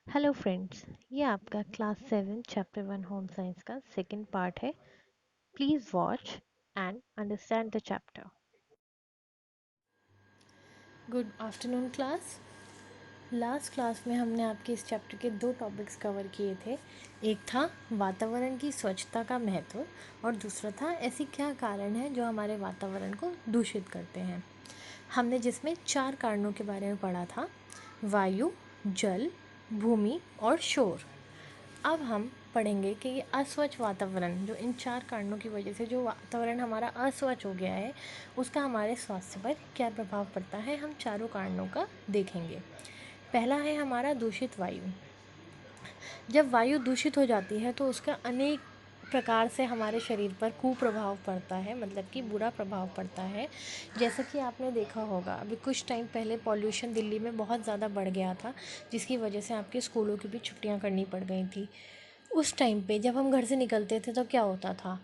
Hello friends. ये आपका class 7 chapter 1 home science का सेकंड पार्ट है। Please watch and understand the chapter. Good afternoon class. Last class में हमने आपके इस चैप्टर के दो टॉपिक्स कवर किए थे। एक था वातावरण की स्वच्छता का महत्व और दूसरा था ऐसी क्या कारण है जो हमारे वातावरण को दूषित करते हैं। हमने जिसमें 4 कारणों के बारे में पढ़ा था: वायु, जल, भूमि और शोर। अब हम पढ़ेंगे कि ये अस्वच्छ वातावरण, जो इन 4 कारणों की वजह से जो वातावरण हमारा अस्वच्छ हो गया है, उसका हमारे स्वास्थ्य पर क्या प्रभाव पड़ता है, हम चारों कारणों का देखेंगे। पहला है हमारा दूषित वायु। जब वायु दूषित हो जाती है तो उसका अनेक प्रकार से हमारे शरीर पर कुप्रभाव पड़ता है, मतलब कि बुरा प्रभाव पड़ता है। जैसा कि आपने देखा होगा, अभी कुछ टाइम पहले पॉल्यूशन दिल्ली में बहुत ज़्यादा बढ़ गया था, जिसकी वजह से आपके स्कूलों की भी छुट्टियां करनी पड़ गई थी। उस टाइम पे जब हम घर से निकलते थे तो क्या होता था,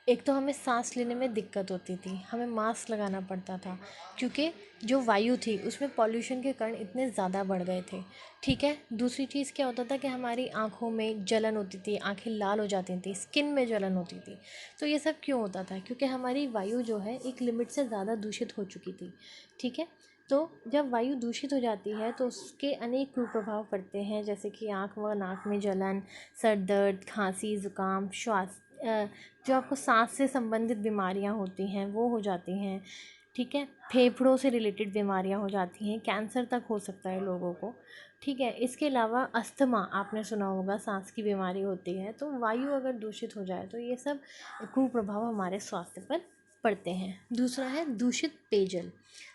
एक तो हमें सांस लेने में दिक्कत होती थी, हमें मास्क लगाना पड़ता था, क्योंकि जो वायु थी उसमें पॉल्यूशन के कारण इतने ज़्यादा बढ़ गए थे। ठीक है। दूसरी चीज़ क्या होता था कि हमारी आँखों में जलन होती थी, आँखें लाल हो जाती थी, स्किन में जलन होती थी। तो ये सब क्यों होता था? क्योंकि हमारी वायु जो है एक लिमिट से ज़्यादा दूषित हो चुकी थी। ठीक है। तो जब वायु दूषित हो जाती है तो उसके अनेक कुप्रभाव पड़ते हैं, जैसे कि आँख व नाक में जलन, सर दर्द, खांसी, ज़ुकाम, जो आपको सांस से संबंधित बीमारियां होती हैं वो हो जाती हैं। ठीक है। फेफड़ों से रिलेटेड बीमारियां हो जाती हैं, कैंसर तक हो सकता है लोगों को। ठीक है। इसके अलावा अस्थमा, आपने सुना होगा, सांस की बीमारी होती है। तो वायु अगर दूषित हो जाए तो ये सब कुप्रभाव हमारे स्वास्थ्य पर पड़ते हैं। दूसरा है दूषित पेयजल।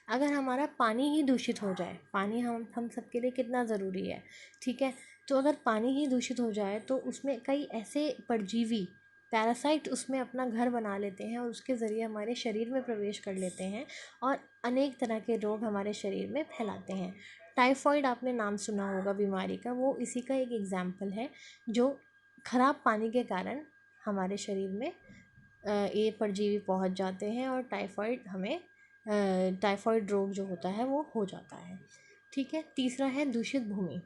अगर हमारा पानी ही दूषित हो जाए, पानी हम सबके लिए कितना ज़रूरी है। ठीक है। तो अगर पानी ही दूषित हो जाए तो उसमें कई ऐसे परजीवी, पैरासाइट उसमें अपना घर बना लेते हैं और उसके ज़रिए हमारे शरीर में प्रवेश कर लेते हैं और अनेक तरह के रोग हमारे शरीर में फैलाते हैं। टाइफॉइड, आपने नाम सुना होगा बीमारी का, वो इसी का एक एग्जाम्पल है, जो खराब पानी के कारण हमारे शरीर में ये परजीवी पहुंच जाते हैं और टाइफॉइड रोग जो होता है वो हो जाता है। ठीक है। तीसरा है दूषित भूमि।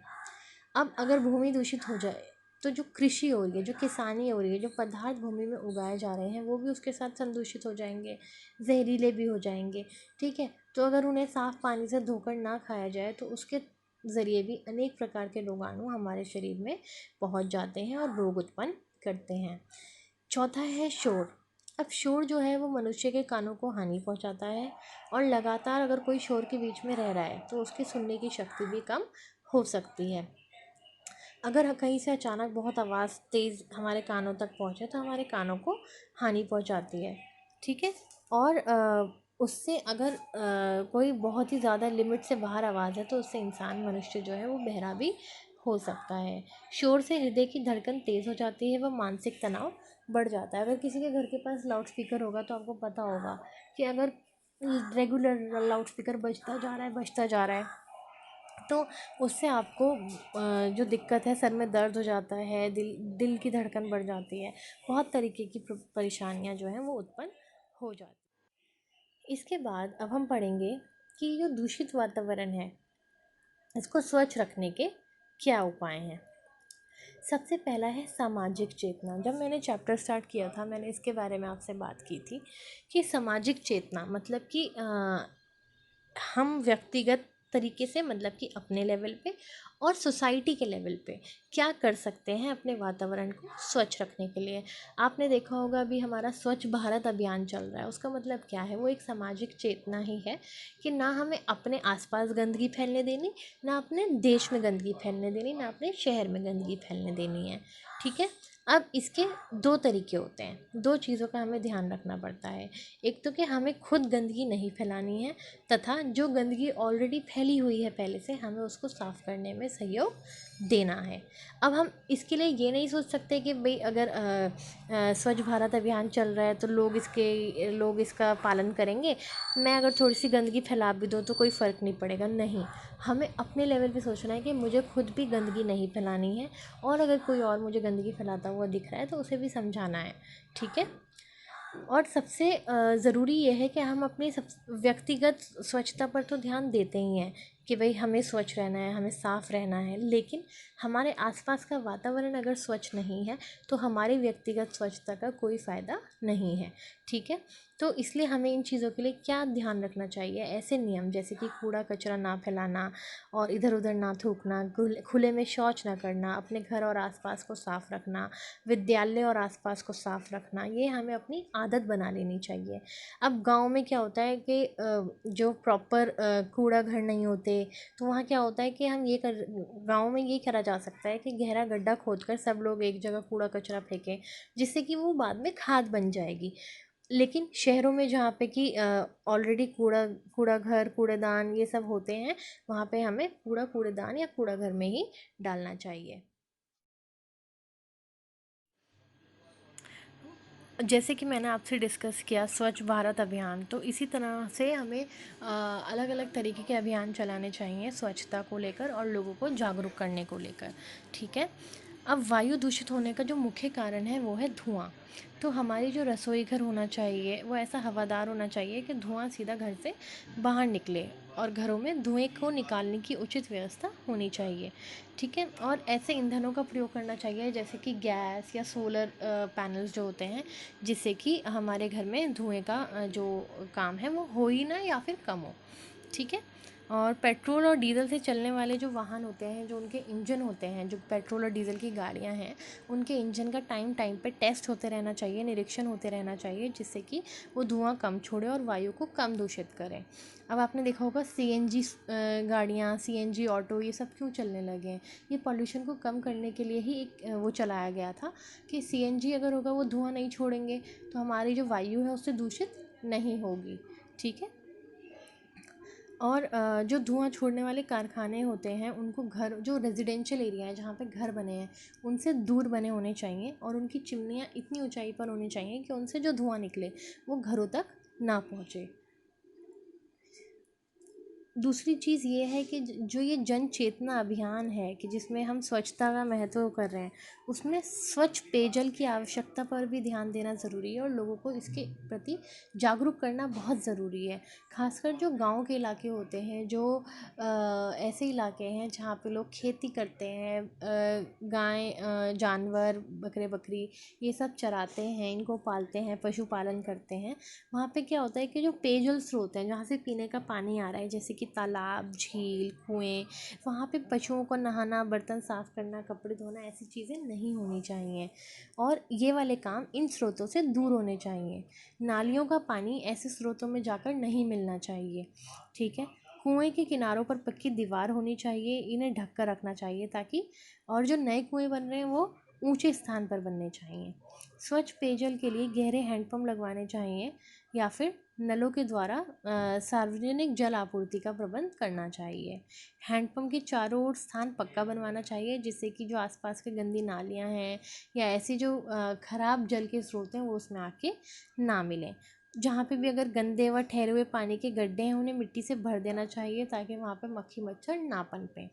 अब अगर भूमि दूषित हो जाए तो जो कृषि हो रही है, जो किसानी हो रही है, जो पदार्थ भूमि में उगाए जा रहे हैं, वो भी उसके साथ संदूषित हो जाएंगे, जहरीले भी हो जाएंगे। ठीक है। तो अगर उन्हें साफ पानी से धोकर ना खाया जाए तो उसके ज़रिए भी अनेक प्रकार के रोगाणु हमारे शरीर में पहुंच जाते हैं और रोग उत्पन्न करते हैं। चौथा है शोर। अब शोर जो है वो मनुष्य के कानों को हानि पहुंचाता है और लगातार अगर कोई शोर के बीच में रह रहा है तो उसकी सुनने की शक्ति भी कम हो सकती है। अगर कहीं से अचानक बहुत आवाज़ तेज़ हमारे कानों तक पहुँचे तो हमारे कानों को हानि पहुँचाती है। ठीक है। और उससे अगर कोई बहुत ही ज़्यादा लिमिट से बाहर आवाज़ है तो उससे इंसान, मनुष्य जो है वो बहरा भी हो सकता है। शोर से हृदय की धड़कन तेज़ हो जाती है व मानसिक तनाव बढ़ जाता है। अगर किसी के घर के पास लाउड स्पीकर होगा तो आपको पता होगा कि अगर रेगुलर लाउड स्पीकर बजता जा रहा है तो उससे आपको जो दिक्कत है, सर में दर्द हो जाता है, दिल दिल की धड़कन बढ़ जाती है, बहुत तरीके की परेशानियां जो हैं वो उत्पन्न हो जाती हैं। इसके बाद अब हम पढ़ेंगे कि जो दूषित वातावरण है इसको स्वच्छ रखने के क्या उपाय हैं। सबसे पहला है सामाजिक चेतना। जब मैंने चैप्टर स्टार्ट किया था मैंने इसके बारे में आपसे बात की थी कि सामाजिक चेतना मतलब कि हम व्यक्तिगत तरीके से, मतलब कि अपने लेवल पे और सोसाइटी के लेवल पे क्या कर सकते हैं अपने वातावरण को स्वच्छ रखने के लिए। आपने देखा होगा अभी हमारा स्वच्छ भारत अभियान चल रहा है, उसका मतलब क्या है, वो एक सामाजिक चेतना ही है कि ना हमें अपने आसपास गंदगी फैलने देनी, ना अपने देश में गंदगी फैलने देनी, ना अपने शहर में गंदगी फैलने देनी है। ठीक है। अब इसके दो तरीके होते हैं, दो चीज़ों का हमें ध्यान रखना पड़ता है। एक तो कि हमें खुद गंदगी नहीं फैलानी है, तथा जो गंदगी ऑलरेडी फैली हुई है पहले से, हमें उसको साफ़ करने में सहयोग देना है। अब हम इसके लिए ये नहीं सोच सकते कि भाई अगर स्वच्छ भारत अभियान चल रहा है तो लोग इसका पालन करेंगे, मैं अगर थोड़ी सी गंदगी फैला भी दूँ तो कोई फ़र्क नहीं पड़ेगा। नहीं, हमें अपने लेवल पे सोचना है कि मुझे खुद भी गंदगी नहीं फैलानी है, और अगर कोई और मुझे गंदगी फैलाता हुआ दिख रहा है तो उसे भी समझाना है। ठीक है। और सबसे ज़रूरी ये है कि हम अपनी सब व्यक्तिगत स्वच्छता पर तो ध्यान देते ही हैं, कि भाई हमें स्वच्छ रहना है, हमें साफ़ रहना है, लेकिन हमारे आसपास का वातावरण अगर स्वच्छ नहीं है तो हमारी व्यक्तिगत स्वच्छता का कोई फ़ायदा नहीं है। ठीक है, तो इसलिए हमें इन चीज़ों के लिए क्या ध्यान रखना चाहिए, ऐसे नियम जैसे कि कूड़ा कचरा ना फैलाना और इधर उधर ना थूकना, खुले में शौच ना करना, अपने घर और आसपास को साफ़ रखना, विद्यालय और आसपास को साफ़ रखना, ये हमें अपनी आदत बना लेनी चाहिए। अब गांव में क्या होता है कि जो प्रॉपर कूड़ा घर नहीं होते, तो वहाँ क्या होता है कि हम ये कर गांव में ये करा जा सकता है कि गहरा गड्ढा खोदकर सब लोग एक जगह कूड़ा कचरा फेंकें, जिससे कि वो बाद में खाद बन जाएगी। लेकिन शहरों में जहाँ पे कि ऑलरेडी कूड़ा कूड़ा घर कूड़ेदान ये सब होते हैं, वहाँ पे हमें कूड़ेदान या कूड़ा घर में ही डालना चाहिए। जैसे कि मैंने आपसे डिस्कस किया स्वच्छ भारत अभियान, तो इसी तरह से हमें अलग अलग तरीके के अभियान चलाने चाहिए स्वच्छता को लेकर और लोगों को जागरूक करने को लेकर। ठीक है, अब वायु दूषित होने का जो मुख्य कारण है वो है धुआं। तो हमारी जो रसोई घर होना चाहिए वो ऐसा हवादार होना चाहिए कि धुआं सीधा घर से बाहर निकले, और घरों में धुएं को निकालने की उचित व्यवस्था होनी चाहिए। ठीक है, और ऐसे ईंधनों का प्रयोग करना चाहिए जैसे कि गैस या सोलर पैनल्स जो होते हैं, जिससे कि हमारे घर में धुएं का जो काम है वो हो ही ना या फिर कम हो। ठीक है, और पेट्रोल और डीजल से चलने वाले जो वाहन होते हैं, जो उनके इंजन होते हैं, जो पेट्रोल और डीजल की गाड़ियां हैं, उनके इंजन का टाइम टाइम पे टेस्ट होते रहना चाहिए, निरीक्षण होते रहना चाहिए, जिससे कि वो धुआं कम छोड़े और वायु को कम दूषित करें। अब आपने देखा होगा सीएनजी गाड़ियाँ, सीएनजी ऑटो, ये सब क्यों चलने लगे हैं? ये पॉल्यूशन को कम करने के लिए ही एक वो चलाया गया था कि सीएनजी अगर होगा वो धुआं नहीं छोड़ेंगे तो हमारी जो वायु है उससे दूषित नहीं होगी। ठीक है, और जो धुआं छोड़ने वाले कारखाने होते हैं उनको घर, जो रेजिडेंशियल एरिया है जहाँ पे घर बने हैं, उनसे दूर बने होने चाहिए, और उनकी चिमनियाँ इतनी ऊंचाई पर होनी चाहिए कि उनसे जो धुआं निकले वो घरों तक ना पहुँचे। दूसरी चीज़ ये है कि जो ये जन चेतना अभियान है कि जिसमें हम स्वच्छता का महत्व कर रहे हैं, उसमें स्वच्छ पेयजल की आवश्यकता पर भी ध्यान देना ज़रूरी है और लोगों को इसके प्रति जागरूक करना बहुत ज़रूरी है। खासकर जो गांव के इलाके होते हैं, जो ऐसे इलाके हैं जहाँ पे लोग खेती करते हैं, गाय जानवर बकरे बकरी ये सब चराते हैं, इनको पालते हैं, पशुपालन करते हैं। वहाँ पे क्या होता है कि जो पेयजल स्रोत हैं जहाँ से पीने का पानी आ रहा है, जैसे कि तालाब, झील, कुएं, वहाँ पे पशुओं को नहाना, बर्तन साफ़ करना, कपड़े धोना, ऐसी चीज़ें नहीं होनी चाहिए, और ये वाले काम इन स्रोतों से दूर होने चाहिए। नालियों का पानी ऐसे स्रोतों में जाकर नहीं मिलना चाहिए। ठीक है, कुएं के किनारों पर पक्की दीवार होनी चाहिए, इन्हें ढक कर रखना चाहिए ताकि, और जो नए कुएं बन रहे हैं वो ऊंचे स्थान पर बनने चाहिए। स्वच्छ पेयजल के लिए गहरे हैंडपंप लगवाने चाहिए या फिर नलों के द्वारा सार्वजनिक जल आपूर्ति का प्रबंध करना चाहिए। हैंडपंप के चारों ओर स्थान पक्का बनवाना चाहिए, जिससे कि जो आसपास के गंदी नालियां हैं या ऐसी जो खराब जल के स्रोत हैं वो उसमें आके ना मिलें। जहाँ पे भी अगर गंदे व ठहरे हुए पानी के गड्ढे हैं उन्हें मिट्टी से भर देना चाहिए ताकि वहाँ पे मक्खी मच्छर ना पनपें।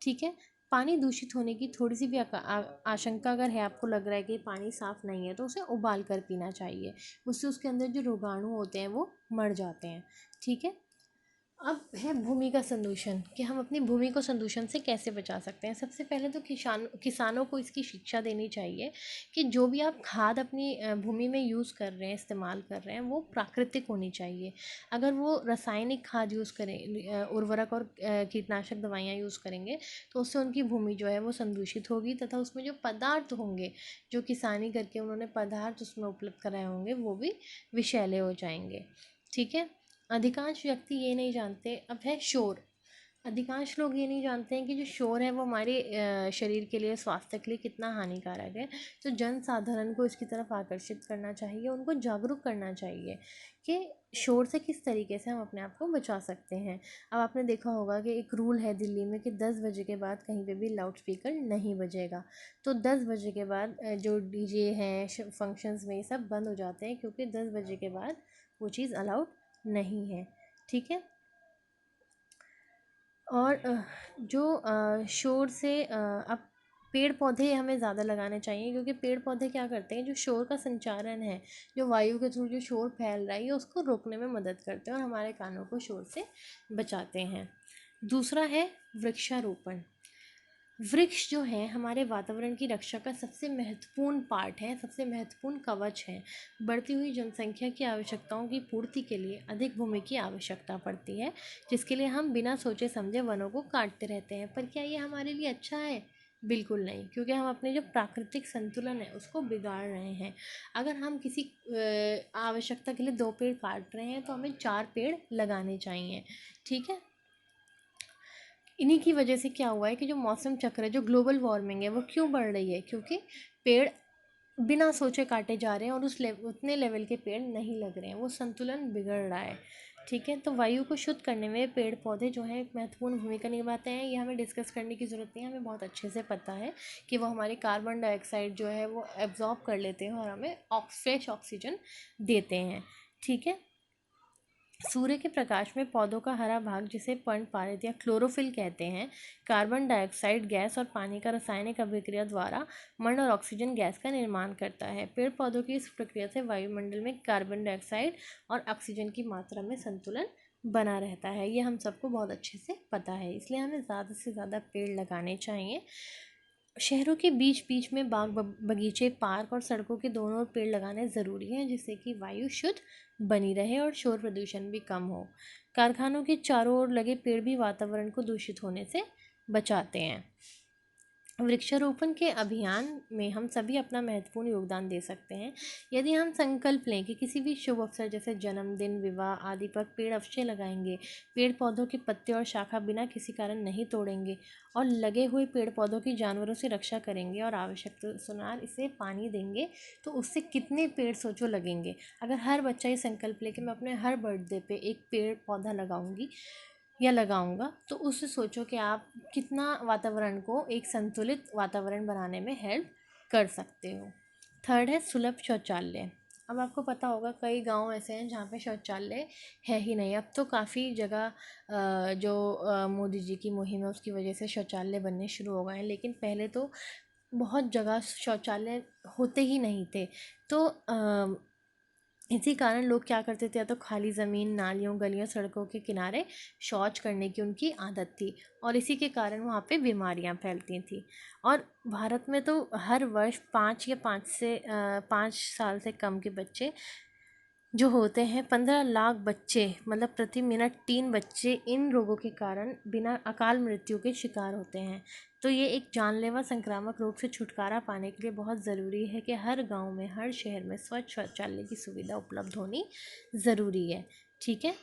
ठीक है, पानी दूषित होने की थोड़ी सी भी आशंका अगर है, आपको लग रहा है कि पानी साफ़ नहीं है, तो उसे उबाल कर पीना चाहिए। उससे उसके अंदर जो रोगाणु होते हैं वो मर जाते हैं। ठीक है, अब है भूमि का संदूषण, कि हम अपनी भूमि को संदूषण से कैसे बचा सकते हैं। सबसे पहले तो किसानों को इसकी शिक्षा देनी चाहिए कि जो भी आप खाद अपनी भूमि में यूज़ कर रहे हैं, इस्तेमाल कर रहे हैं, वो प्राकृतिक होनी चाहिए। अगर वो रासायनिक खाद यूज़ करें, उर्वरक और कीटनाशक दवाइयाँ यूज़ करेंगे, तो उससे उनकी भूमि जो है वो संदूषित होगी, तथा उसमें जो पदार्थ होंगे, जो किसानी करके उन्होंने पदार्थ उसमें उपलब्ध कराए होंगे, वो भी विषैले हो जाएंगे। ठीक है, अधिकांश व्यक्ति ये नहीं जानते। अब है शोर, अधिकांश लोग ये नहीं जानते हैं कि जो शोर है वो हमारे शरीर के लिए, स्वास्थ्य के लिए कितना हानिकारक है। तो जन साधारण को इसकी तरफ आकर्षित करना चाहिए, उनको जागरूक करना चाहिए कि शोर से किस तरीके से हम अपने आप को बचा सकते हैं। अब आपने देखा होगा कि एक रूल है दिल्ली में कि 10 बजे के बाद कहीं पे भी लाउड स्पीकर नहीं बजेगा। तो 10 बजे के बाद जो डीजे हैं फंक्शंस में, ये सब बंद हो जाते हैं, क्योंकि 10 बजे के बाद वो चीज़ अलाउड नहीं है। ठीक है, और जो शोर से अब पेड़ पौधे हमें ज़्यादा लगाने चाहिए, क्योंकि पेड़ पौधे क्या करते हैं, जो शोर का संचारण है, जो वायु के थ्रू जो शोर फैल रहा है, उसको रोकने में मदद करते हैं और हमारे कानों को शोर से बचाते हैं। दूसरा है वृक्षारोपण। वृक्ष जो है हमारे वातावरण की रक्षा का सबसे महत्वपूर्ण पार्ट है, सबसे महत्वपूर्ण कवच है। बढ़ती हुई जनसंख्या की आवश्यकताओं की पूर्ति के लिए अधिक भूमि की आवश्यकता पड़ती है, जिसके लिए हम बिना सोचे समझे वनों को काटते रहते हैं। पर क्या ये हमारे लिए अच्छा है? बिल्कुल नहीं, क्योंकि हम अपने जो प्राकृतिक संतुलन है उसको बिगाड़ रहे हैं। अगर हम किसी आवश्यकता के लिए 2 पेड़ काट रहे हैं तो हमें 4 पेड़ लगाने चाहिए। ठीक है। इन्हीं की वजह से क्या हुआ है कि जो मौसम चक्र है, जो ग्लोबल वार्मिंग है, वो क्यों बढ़ रही है? क्योंकि पेड़ बिना सोचे काटे जा रहे हैं और उतने लेवल के पेड़ नहीं लग रहे हैं, वो संतुलन बिगड़ रहा है। ठीक है। तो वायु को शुद्ध करने में पेड़ पौधे जो हैं एक महत्वपूर्ण भूमिका निभाते हैं। ये हमें डिस्कस करने की ज़रूरत नहीं है, हमें बहुत अच्छे से पता है कि वो हमारे कार्बन डाइऑक्साइड जो है वो एब्जॉर्ब कर लेते हैं और हमें फ्रेश ऑक्सीजन देते हैं। ठीक है। सूर्य के प्रकाश में पौधों का हरा भाग, जिसे पर्णपारित या क्लोरोफिल कहते हैं, कार्बन डाइऑक्साइड गैस और पानी का रासायनिक अभिक्रिया द्वारा मर्ण और ऑक्सीजन गैस का निर्माण करता है। पेड़ पौधों की इस प्रक्रिया से वायुमंडल में कार्बन डाइऑक्साइड और ऑक्सीजन की मात्रा में संतुलन बना रहता है। ये हम सबको बहुत अच्छे से पता है, इसलिए हमें ज़्यादा से ज़्यादा पेड़ लगाने चाहिए। शहरों के बीच बीच में बाग बगीचे, पार्क और सड़कों के दोनों ओर पेड़ लगाने ज़रूरी हैं, जिससे कि वायु शुद्ध बनी रहे और शोर प्रदूषण भी कम हो। कारखानों के चारों ओर लगे पेड़ भी वातावरण को दूषित होने से बचाते हैं। वृक्षारोपण के अभियान में हम सभी अपना महत्वपूर्ण योगदान दे सकते हैं। यदि हम संकल्प लें कि किसी भी शुभ अवसर जैसे जन्मदिन, विवाह आदि पर पेड़ अवश्य लगाएंगे, पेड़ पौधों के पत्ते और शाखा बिना किसी कारण नहीं तोड़ेंगे और लगे हुए पेड़ पौधों की जानवरों से रक्षा करेंगे और आवश्यकतानुसार इसे पानी देंगे, तो उससे कितने पेड़ सोचो लगेंगे। अगर हर बच्चा ये संकल्प ले कि मैं अपने हर बर्थडे पे एक पेड़ पौधा लगाऊंगी या लगाऊंगा, तो उससे सोचो कि आप कितना वातावरण को एक संतुलित वातावरण बनाने में हेल्प कर सकते हो। थर्ड है सुलभ शौचालय। अब आपको पता होगा कई गांव ऐसे हैं जहाँ पे शौचालय है ही नहीं। अब तो काफ़ी जगह जो मोदी जी की मुहिम है उसकी वजह से शौचालय बनने शुरू हो गए हैं, लेकिन पहले तो बहुत जगह शौचालय होते ही नहीं थे। तो इसी कारण लोग क्या करते थे, या तो खाली ज़मीन, नालियों, गलियों, सड़कों के किनारे शौच करने की उनकी आदत थी और इसी के कारण वहाँ पे बीमारियाँ फैलती थी। और भारत में तो हर वर्ष 5 साल से कम के बच्चे जो होते हैं, 15 लाख बच्चे, मतलब प्रति मिनट 3 बच्चे इन रोगों के कारण बिना अकाल मृत्यु के शिकार होते हैं। तो ये एक जानलेवा संक्रामक रोग से छुटकारा पाने के लिए बहुत ज़रूरी है कि हर गांव में, हर शहर में स्वच्छ शौचालय की सुविधा उपलब्ध होनी ज़रूरी है। ठीक है।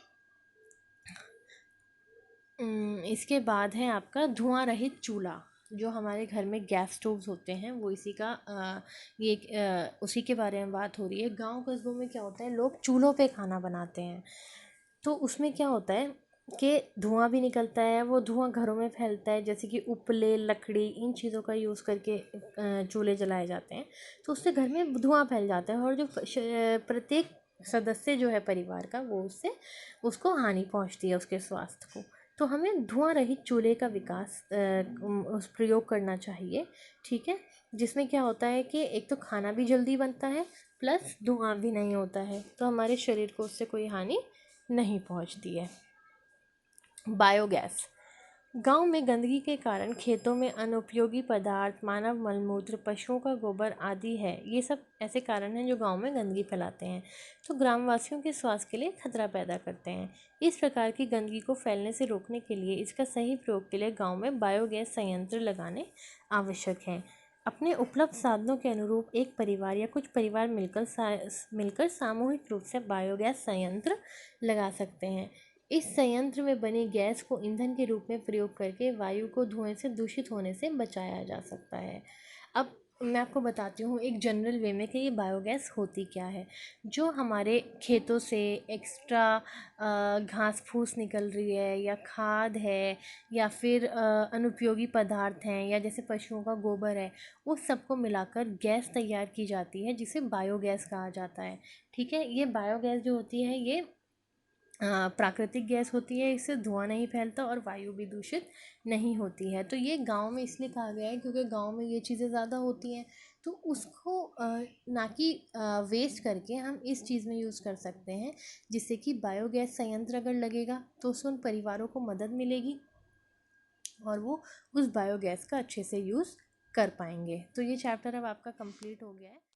इसके बाद है आपका धुआं रहित चूल्हा। जो हमारे घर में गैस स्टोव्स होते हैं वो इसी का उसी के बारे में बात हो रही है। गांव कस्बों में क्या होता है, लोग चूल्हों पे खाना बनाते हैं, तो उसमें क्या होता है कि धुआं भी निकलता है, वो धुआं घरों में फैलता है, जैसे कि उपले, लकड़ी, इन चीज़ों का यूज़ करके चूल्हे जलाए जाते हैं, तो उससे घर में धुआं फैल जाता है और जो प्रत्येक सदस्य जो है परिवार का, वो उससे उसको हानि पहुंचती है उसके स्वास्थ्य को। तो हमें धुआं रहित चूल्हे का विकास उस प्रयोग करना चाहिए। ठीक है। जिसमें क्या होता है कि एक तो खाना भी जल्दी बनता है, प्लस धुआं भी नहीं होता है, तो हमारे शरीर को उससे कोई हानि नहीं पहुंचती है। बायोगैस। गांव में गंदगी के कारण खेतों में अनुपयोगी पदार्थ, मानव मलमूत्र, पशुओं का गोबर आदि है, ये सब ऐसे कारण हैं जो गांव में गंदगी फैलाते हैं, तो ग्रामवासियों के स्वास्थ्य के लिए खतरा पैदा करते हैं। इस प्रकार की गंदगी को फैलने से रोकने के लिए इसका सही प्रयोग के लिए गांव में बायोगैस संयंत्र लगाने आवश्यक हैं। अपने उपलब्ध साधनों के अनुरूप एक परिवार या कुछ परिवार मिलकर सामूहिक रूप से बायोगैस संयंत्र लगा सकते हैं। इस संयंत्र में बनी गैस को ईंधन के रूप में प्रयोग करके वायु को धुएं से दूषित होने से बचाया जा सकता है। अब मैं आपको बताती हूँ एक जनरल वे में कि ये बायोगैस होती क्या है। जो हमारे खेतों से एक्स्ट्रा घास फूस निकल रही है, या खाद है, या फिर अनुपयोगी पदार्थ हैं, या जैसे पशुओं का गोबर है, उस सबको मिलाकर गैस तैयार की जाती है, जिसे बायोगैस कहा जाता है। ठीक है। ये बायोगैस जो होती है ये प्राकृतिक गैस होती है, इससे धुआं नहीं फैलता और वायु भी दूषित नहीं होती है। तो ये गांव में इसलिए कहा गया है क्योंकि गांव में ये चीज़ें ज़्यादा होती हैं, तो उसको ना कि वेस्ट करके हम इस चीज़ में यूज़ कर सकते हैं, जिससे कि बायोगैस संयंत्र अगर लगेगा तो उससे उन परिवारों को मदद मिलेगी और वो उस बायोगैस का अच्छे से यूज़ कर पाएंगे। तो ये चैप्टर अब आपका कंप्लीट हो गया है।